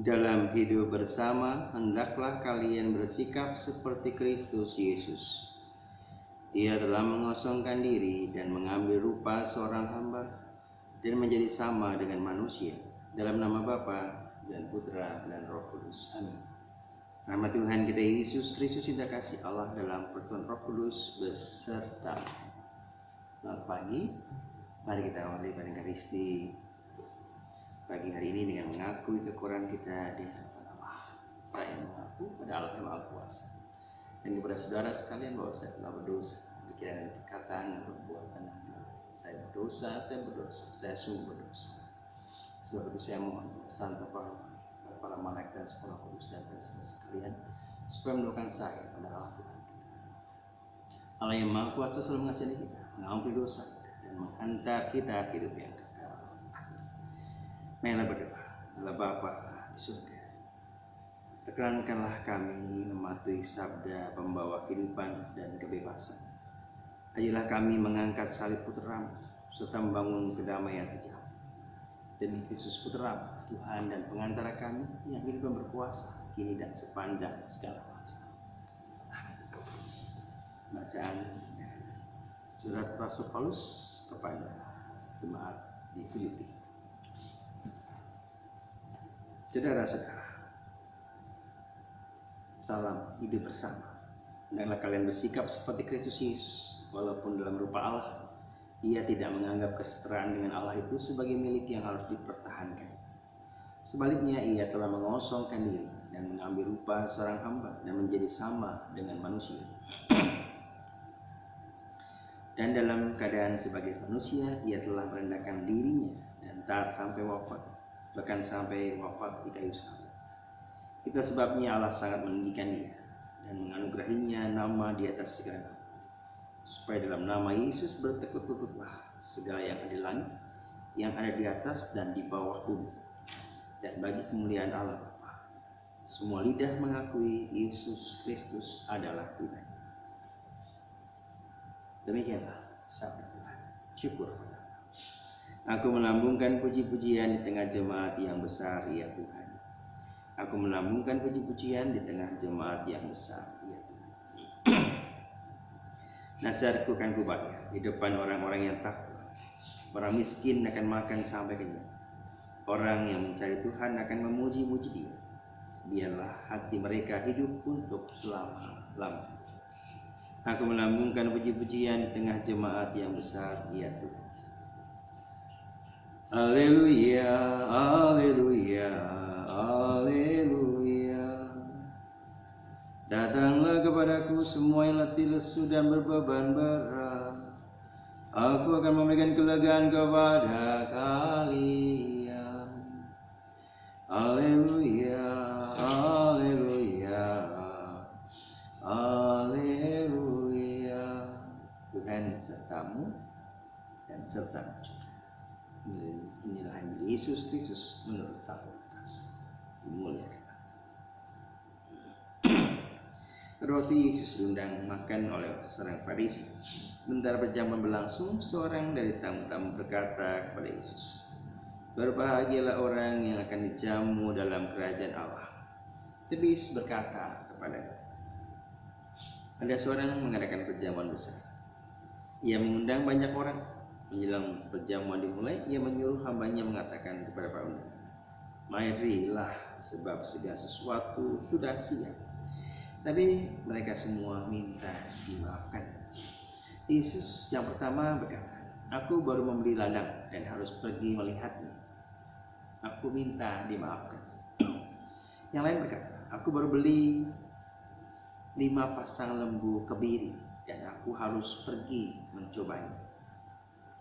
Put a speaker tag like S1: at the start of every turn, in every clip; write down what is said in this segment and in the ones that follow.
S1: Dalam hidup bersama, hendaklah kalian bersikap seperti Kristus Yesus. Ia telah mengosongkan diri dan mengambil rupa seorang hamba dan menjadi sama dengan manusia, dalam nama Bapa dan Putra dan Roh Kudus. Amin. Nama Tuhan kita Yesus Kristus, cinta kasih Allah dalam persekutuan Roh Kudus beserta. Selamat pagi. Mari kita awali pada Ekaristi pagi hari ini dengan mengakui kekurangan kita di hadapan Allah. Saya mengaku pada Allah yang Maha Kuasa dan kepada saudara sekalian bahwa saya telah berdosa, pikiran dan perkataan dan perbuatan yang buruk. Saya berdosa, saya sungguh berdosa. Sebab itu saya mohon santo para malaikat dan sekolah kudus dan saudara sekalian supaya mendoakan saya pada Allah Tuhan kita. Allah yang Maha Kuasa selalu mengasihani kita, mengampuni dosa kita, dan menghantar kita ke hidup yang kekal. Marilah berdoa. Allah Bapa di surga, perkenankanlah kami mematuhi sabda pembawa kehidupan dan kebebasan. Ayolah kami mengangkat salib Putra-Mu serta membangun kedamaian sejati. Demi Kristus Putra-Mu, Tuhan dan pengantara kami yang hidup dan berkuasa kini dan sepanjang segala masa. Amin. Bacaan surat Rasul Paulus kepada jemaat di Filipi. Saudara-saudara, salam hidup bersama. Hendaklah kalian bersikap seperti Kristus Yesus, walaupun dalam rupa Allah, Ia tidak menganggap kesetaraan dengan Allah itu sebagai milik yang harus dipertahankan. Sebaliknya, Ia telah mengosongkan diri dan mengambil rupa seorang hamba dan menjadi sama dengan manusia. Dan dalam keadaan sebagai manusia, Ia telah merendahkan dirinya dan taat sampai wafat, bahkan sampai wafat di kayu salib. Itu sebabnya Allah sangat meninggikan Dia dan menganugerahinya nama di atas segala nama, supaya dalam nama Yesus bertekuk lututlah segala yang ada di langit, yang ada di atas dan di bawah bumi, dan bagi kemuliaan Allah Bapa, semua lidah mengakui Yesus Kristus adalah Tuhan. Demikianlah sabda Tuhan. Syukur. Aku melambungkan puji-pujian di tengah jemaat yang besar, ya Tuhan. Aku melambungkan puji-pujian di tengah jemaat yang besar, ya Tuhan. Nasihatku akan kubayar di depan orang-orang yang takut. Orang miskin akan makan sampai kenyang. Orang yang mencari Tuhan akan memuji-muji Dia. Biarlah hati mereka hidup untuk selama-lamanya. Aku melambungkan puji-pujian di tengah jemaat yang besar, ya Tuhan. Haleluya, haleluya, haleluya. Datanglah kepadaku semua yang letih lesu dan berbeban berat. Aku akan memberikan kelegaan kepada kalian. Haleluya, haleluya, haleluya. Tuhan sertamu dan sertamu juga. Inilah Yesus Kristus menurut sabda Lukas. Dimuliakan. Roti Yesus diundang makan oleh seorang Farisi. Sebentar perjamuan berlangsung, seorang dari tamu-tamu berkata kepada Yesus, "Berbahagialah orang yang akan dijamu dalam kerajaan Allah." Tapi Yesus berkata kepadanya, "Ada seorang mengadakan perjamuan besar. Ia mengundang banyak orang. Menjelang perjamuan dimulai, ia menyuruh hambanya mengatakan kepada para undangan, 'Marilah, sebab segala sesuatu sudah siap.' Tapi mereka semua minta dimaafkan." Yesus yang pertama berkata, "Aku baru membeli ladang dan harus pergi melihatnya. Aku minta dimaafkan." Yang lain berkata, "Aku baru beli 5 pasang lembu kebiri dan aku harus pergi mencobanya.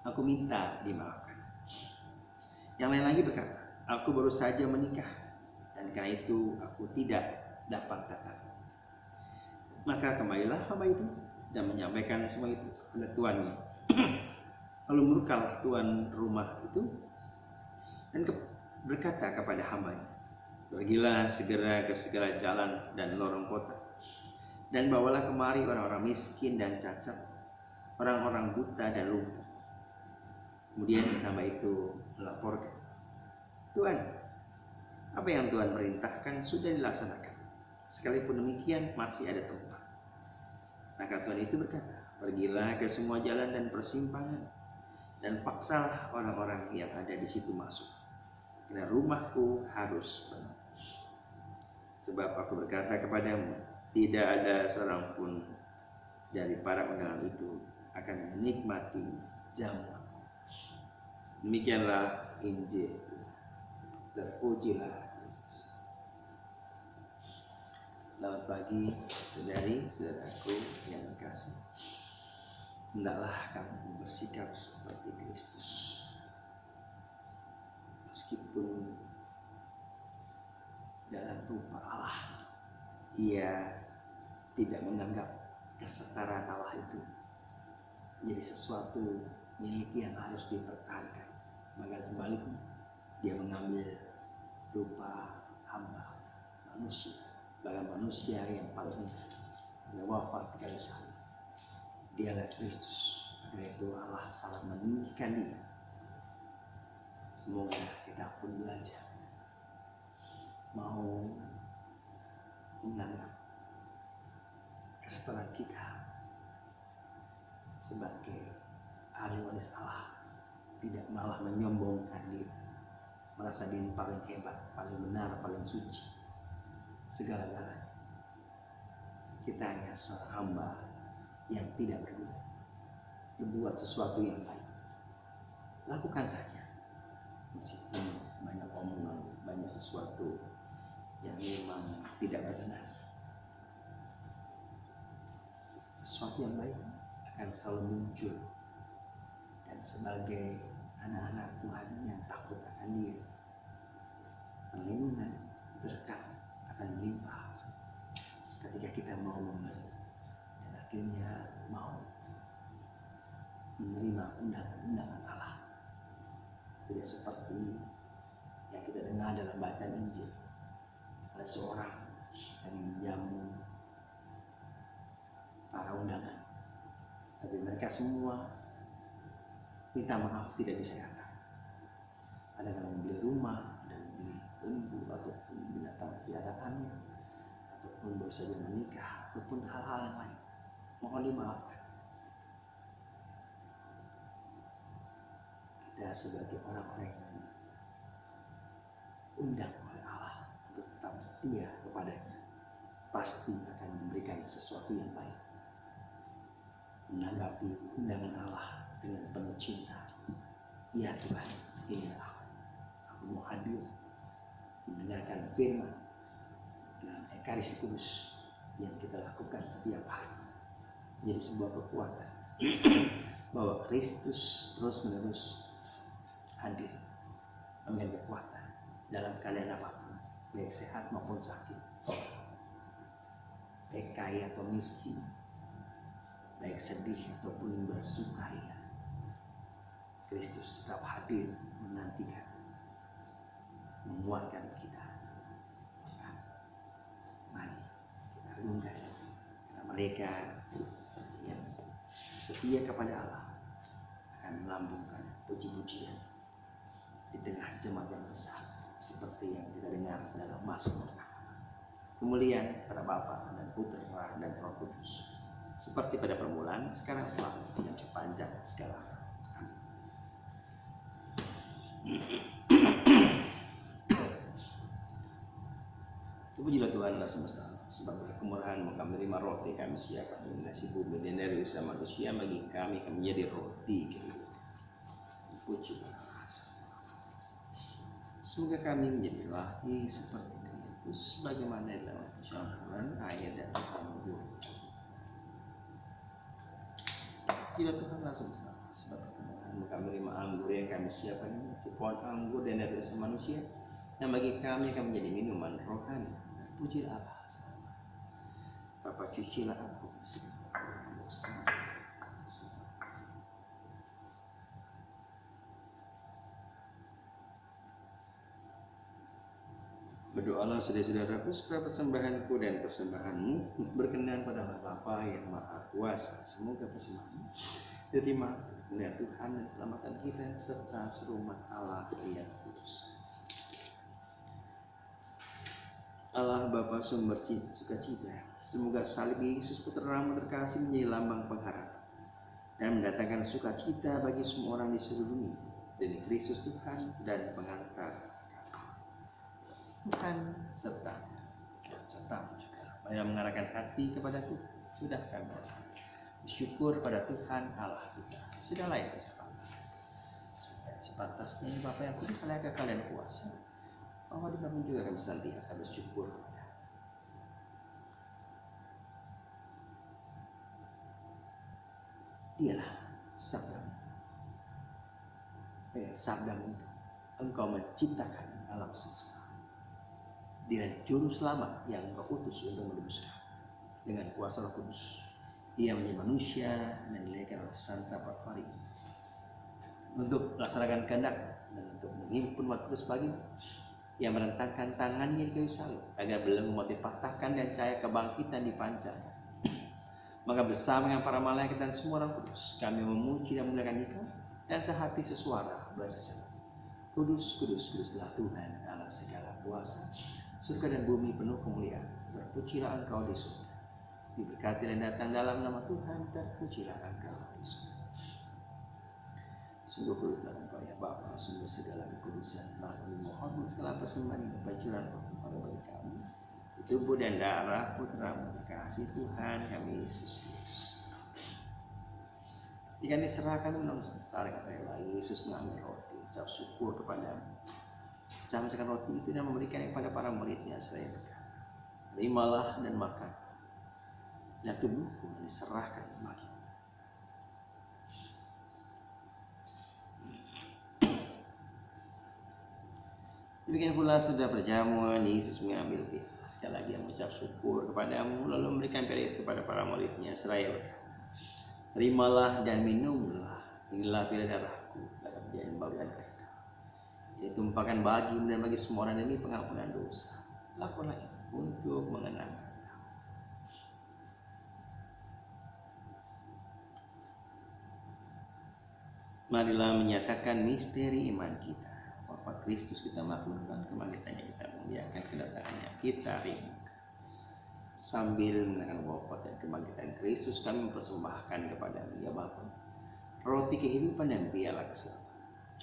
S1: Aku minta dimaafkan." Yang lain lagi berkata, "Aku baru saja menikah dan karena itu aku tidak dapat datang." Maka kembalilah hamba itu dan menyampaikan semua itu kepada tuannya. Lalu murkalah tuan rumah itu dan berkata kepada hambanya, "Pergilah segera ke segala jalan dan lorong kota, dan bawalah kemari orang-orang miskin dan cacat, orang-orang buta dan lumpuh." Kemudian hamba itu melaporkan, "Tuan, Apa yang Tuhan perintahkan sudah dilaksanakan. Sekalipun demikian masih ada tempat. Maka Tuhan itu berkata, pergilah ke semua jalan dan persimpangan, dan paksalah orang-orang yang ada di situ masuk, karena rumahku harus penuh. Sebab aku berkata kepadamu, tidak ada seorang pun dari para undangan itu akan menikmati jamuan. Demikianlah Injil. Terpujilah Kristus. Selamat pagi, saudari-saudaraku yang kasih. Hendaklah kamu bersikap seperti Kristus. Meskipun dalam rupa Allah, ia tidak menganggap kesetaraan Allah itu menjadi sesuatu milik yang harus dipertahankan. Bahkan sebaliknya, dia mengambil rupa hamba manusia, bahkan manusia yang paling wafat di kayu salib. Dialah Kristus. Karena itu Allah sangat meninggikan dia. Semoga kita pun belajar mau menganggap kesetaraan kita sebagai ahli waris Allah, tidak malah menyombongkan diri, merasa diri paling hebat, paling benar, paling suci, segala-galanya. Kita hanya seorang hamba yang tidak berguna. Berbuat sesuatu yang baik, lakukan saja, meskipun banyak omongan, banyak sesuatu yang memang tidak berkenan. Sesuatu yang baik akan selalu muncul, dan sebagai anak-anak Tuhan yang takut akan Dia, perlindungan berkat akan melimpah ketika kita mau memberi dan akhirnya mau menerima undangan-undangan Allah. Tidak seperti yang kita dengar dalam bacaan Injil, ada seorang yang menjamu para undangan, tapi mereka semua minta maaf tidak disayangkan. Ada yang membeli rumah, ada yang membeli lembu ataupun binatang peliharaannya, ataupun baru saja menikah, ataupun hal-hal yang lain. Mohon dimaafkan. Kita sebagai orang-orang yang diundang oleh Allah untuk tetap setia kepadanya, pasti akan memberikan sesuatu yang baik. Menanggapi undangan Allah dengan penuh cinta. Ya Tuhan, inilah aku mau hadir mendengarkan firman dan Ekaristi Kudus yang kita lakukan setiap hari. Jadi sebuah kekuatan bahwa Kristus terus-menerus hadir, memberi kekuatan dalam keadaan apapun, baik sehat maupun sakit, baik kaya atau miskin, baik sedih ataupun bersukaria. Kristus tetap hadir menantikan, menguatkan kita. Mari kita renungkan, karena mereka yang setia kepada Allah akan melambungkan puji-pujian di tengah jemaat yang besar, seperti yang kita dengar dalam Mazmur. Kemuliaan pada Bapa dan Putra dan Roh Kudus, seperti pada permulaan, sekarang, selalu, dan sepanjang segala. Terpujilah Tuhan Allah semesta, sebab kemurahan-Mu kami menerima roti kami siapkan dengan nasi bumi dan dari usaha manusia bagi kami menjadi roti kehidupan. Puji Allah. Semoga kami menjadi lahir seperti Kristus, sebagaimana dalam campuran air dan anggur. Tidak Tuhan Allah semesta, sebab kemurahan-Mu kami menerima anggur yang kami siapkan nasi pohon anggur dan dari usaha manusia, yang bagi kami akan menjadi minuman rohani. Puji Allah. Bapa, cucilah aku dosa. Berdoalah saudara-saudaraku supaya persembahanku dan persembahanmu berkenan pada Allah Bapa yang Maha Kuasa. Semoga persembahanmu diterima oleh Tuhan dan selamatan kita serta serumat Allah yang kudus. Allah Bapa sumber sukacita, semoga salib Yesus Putra-Mu terkasih menjadi lambang pengharapan dan mendatangkan sukacita bagi semua orang di seluruh dunia demi Kristus Tuhan dan pengantar Tuhan serta juga. Marilah mengarahkan hati kepada Tuhan. Sudah kami bersyukur pada Tuhan Allah kita. Sudah layak sepantasnya Bapa yang kudus, layak kalian kuasa. Bahwa di dalam juga kami senantiasa bersyukur. Dialah sabdamu. Sabdamu itu Engkau menciptakan alam semesta. Dia juru selamat yang Engkau utus untuk menebus kami. Dengan kuasa Roh Kudus, Ia menjadi manusia dan dilahirkan oleh Santa Maria untuk melaksanakan kehendak dan untuk menghimpun umat kudus bagimu. Ia merentangkan tangannya di kayu salib agar belum memotivasi dan cahaya kebangkitan dipancarkan. Maka bersama dengan para malaikat dan semua orang kudus, kami memuji dan memuliakan Dikau dan sehati sesuara berseru, Kudus, kudus, kuduslah Tuhan Allah segala kuasa. Surga dan bumi penuh kemuliaan. Terpujilah Engkau di surga. Diberkati dan datang dalam nama Tuhan. Terpujilah Engkau di surga. Sungguh kuduslah Engkau ya Bapa, sungguh segala kekudusan. Maka kami mohon segala persembahan dan pancuran Roh kepada bagi kami. Tubuh dan darah Putra-Mu kasih Tuhan kami Yesus Kristus. Jika diserahkan menurut rela, Yesus mengambil roti, ucap syukur kepadamu. Mencabutkan roti itu dan memberikannya kepada para muridnya seraya berkata, terimalah dan makan. Dan tubuhku diserahkan bagi. Demikian pula sudah berjamuan, Yesus mengambil piala. Sekali lagi mengucap syukur kepadamu, lalu memberikan piala itu kepada para muridnya seraya berkata, terimalah dan minumlah, inilah piala darahku, darah yang bagian mereka. Ditumpahkan bagimu dan bagi semua orang demi pengampunan dosa. Lakukanlah itu untuk mengenangkan. Marilah menyatakan misteri iman kita. Wafat Kristus kita maklumkan, kebangkitannya kita muliakan, kedatangannya kita rindukan. Sambil menaikkan wafat dan kebangkitan Kristus, kami mempersembahkan kepada-Mu ya Bapa roti kehidupan dan piala keselamatan.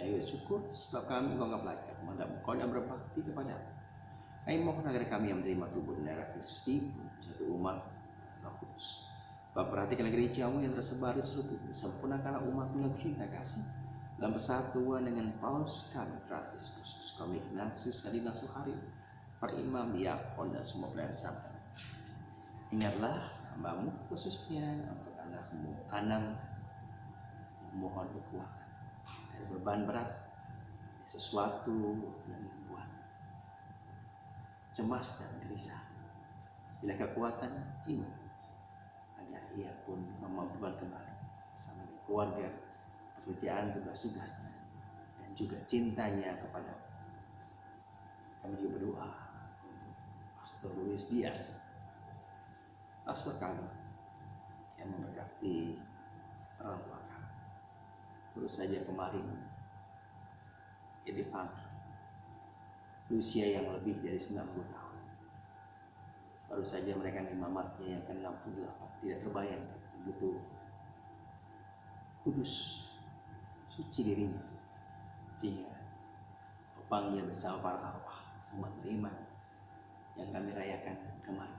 S1: Saya syukur sebab kami menganggap layak menghadap Engkau dan berbakti kepada-Mu. Kami mohon agar kami yang menerima tubuh dan darah Kristus di satu umat Roh Kudus. Bapa, perhatikanlah gereja-Mu yang tersebar di seluruh dunia. Sempurnakanlah umat-Mu yang cinta kasih dalam persatuan dengan Paus kami Franciscus, kami Ignatius, Kardinal Suhari, para imam, diakon dan semua pelayan sampai. Ingatlah hamba-Mu khususnya untuk anak-Mu, Anang, mohon kekuatan. Beban berat, sesuatu yang membuat cemas dan gelisah. Bila kekuatan iman, agar ia pun memampukan kembali bersama keluarga, pekerjaan, tugas-tugasnya, dan juga cintanya kepada. Kami juga berdoa untuk Pastor Luis Dias, pastor kami yang memberkati orang tua kami. Baru saja kemarin jadi pagi, usia yang lebih dari 90 tahun. Baru saja mereka imamatnya yang ke-68, tidak terbayangkan begitu kudus, suci dirinya, sehingga panggil bersama para arwah umat beriman yang kami rayakan kemarin.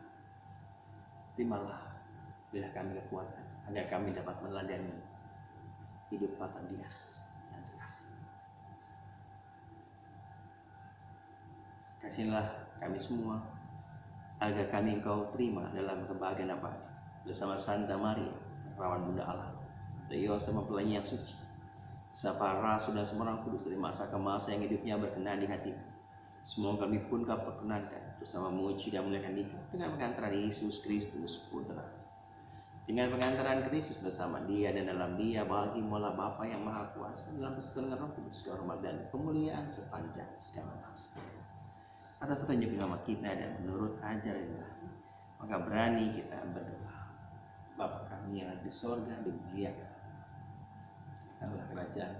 S1: Terimalah bila kami kekuatan agar kami dapat meneladani hidup Pater Dias yang terkasih. Kasihlah kami semua agar kami Engkau terima dalam kebahagiaan abadi bersama Santa Maria, Perawan Bunda Allah, dan Yosef mempelainya yang suci, beserta para rasul dan semua orang kudus dari masa ke masa yang hidupnya berkenan di hatimu. Semoga kami pun Kau perkenankan bersama memuji dan memuliakan Dikau dengan pengantaran Yesus Kristus Putra. Dengan pengantaran Kristus bersama Dia dan dalam Dia bagi mula Bapa yang Maha Kuasa dalam persekutuan dengan Roh Kudus, kehormatan dan kemuliaan sepanjang segala masa. Atas petunjuk nama kita dan menurut ajaran Ilahi, maka berani kita berdoa. Bapa kami yang ada di sorga, dimuliakan. Allah kerajaan,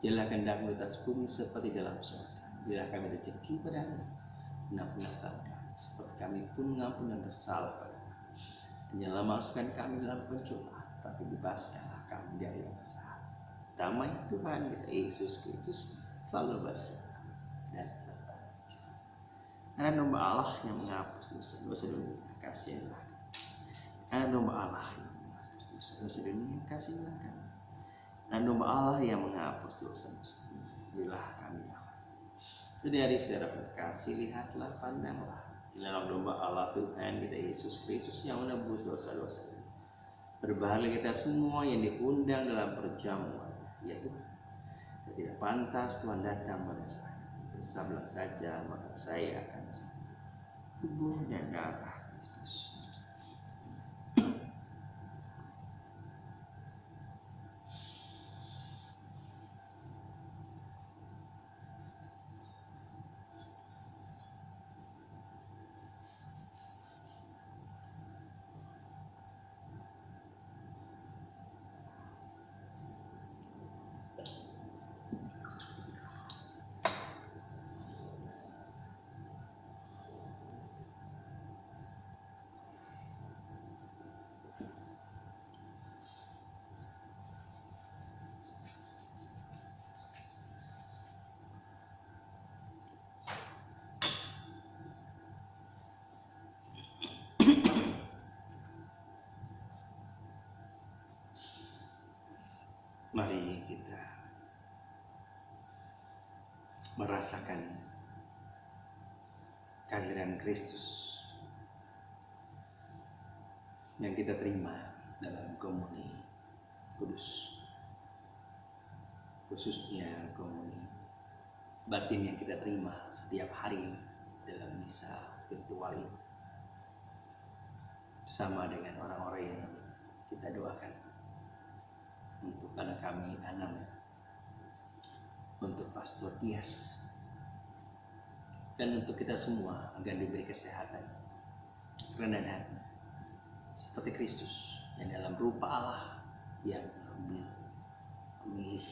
S1: jadilah kehendak-Mu di atas bumi seperti dalam sorga. Bila kami rezeki pada-Mu, benar-benar seperti kami pun mengampuni yang bersalah pada kami. Dan janganlah masukkan kami dalam pencobaan, tapi bebaskanlah kami dari yang jahat. Damai Tuhan kita Yesus Kristus selalu bersama dan serta. Anak domba Allah yang menghapus dosa-dosa dunia, kasihilah. Anak domba Allah yang menghapus dosa-dosa dunia, kasihilah kami. Anak domba Allah yang menghapus dosa-dosa dunia, berilah kami Allah. Saudara-saudara terkasih, lihatlah, pandanglah di dalam domba Allah Tuhan kita Yesus Kristus yang menebus dosa-dosa dunia. Berbahagia kita semua yang diundang dalam perjamuan, yaitu saya tidak pantas Tuhan datang pada saya. Bersabarlah saja, maka saya akan sembuh. Tubuh dan darah Kristus. Mari kita merasakan kehadiran Kristus yang kita terima dalam komuni kudus, khususnya komuni batin yang kita terima setiap hari dalam misa virtual ini, sama dengan orang-orang yang kita doakan untuk anak kami Anam, untuk Pastor Tias, dan untuk kita semua agar diberi kesehatan, kerendahan hati, seperti Kristus yang dalam rupa Allah yang memilih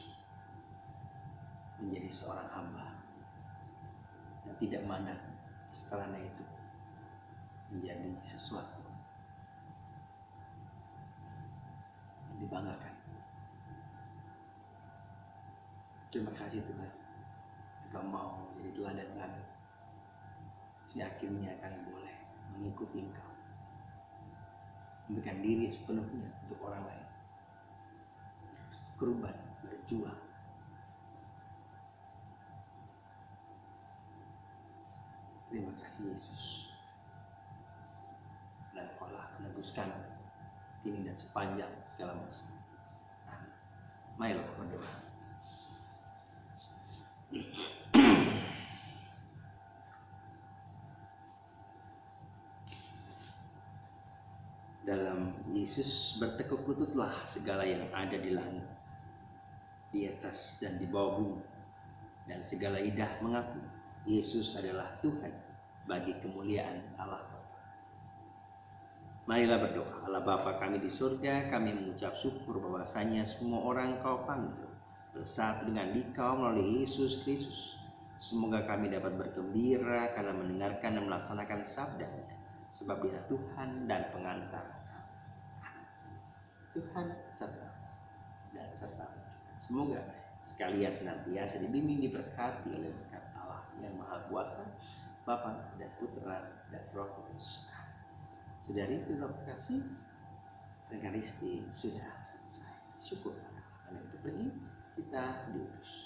S1: menjadi seorang hamba dan tidak mandang setelahnya itu menjadi sesuatu yang dibanggakan. Terima kasih Tuhan, Engkau mau jadi teladan kami, sehingga akhirnya kami boleh mengikuti Engkau, memberikan diri sepenuhnya untuk orang lain, korban, berjuang. Terima kasih Yesus, dan Engkau telah menebuskan kini dan sepanjang segala masa. Amin. Marilah berdoa. Dalam Yesus bertekuk lututlah segala yang ada di langit, di atas dan di bawah bumi, dan segala lidah mengaku Yesus adalah Tuhan bagi kemuliaan Allah Bapa. Marilah berdoa. Allah Bapa kami di surga, kami mengucap syukur bahwasanya semua orang Kau panggil bersatu dengan Dikau melalui Yesus Kristus. Semoga kami dapat bergembira karena mendengarkan dan melaksanakan sabda-Nya, sebab Dia Tuhan dan pengantar. Tuhan serta dan serta. Semoga sekalian senantiasa dibimbing, diberkati oleh berkat Allah yang Maha Kuasa, Bapa dan Putra dan Roh Kudus. Saudari sudah kasih, Eucharistia sudah selesai. Syukur. Dan untuk ini kita diutus.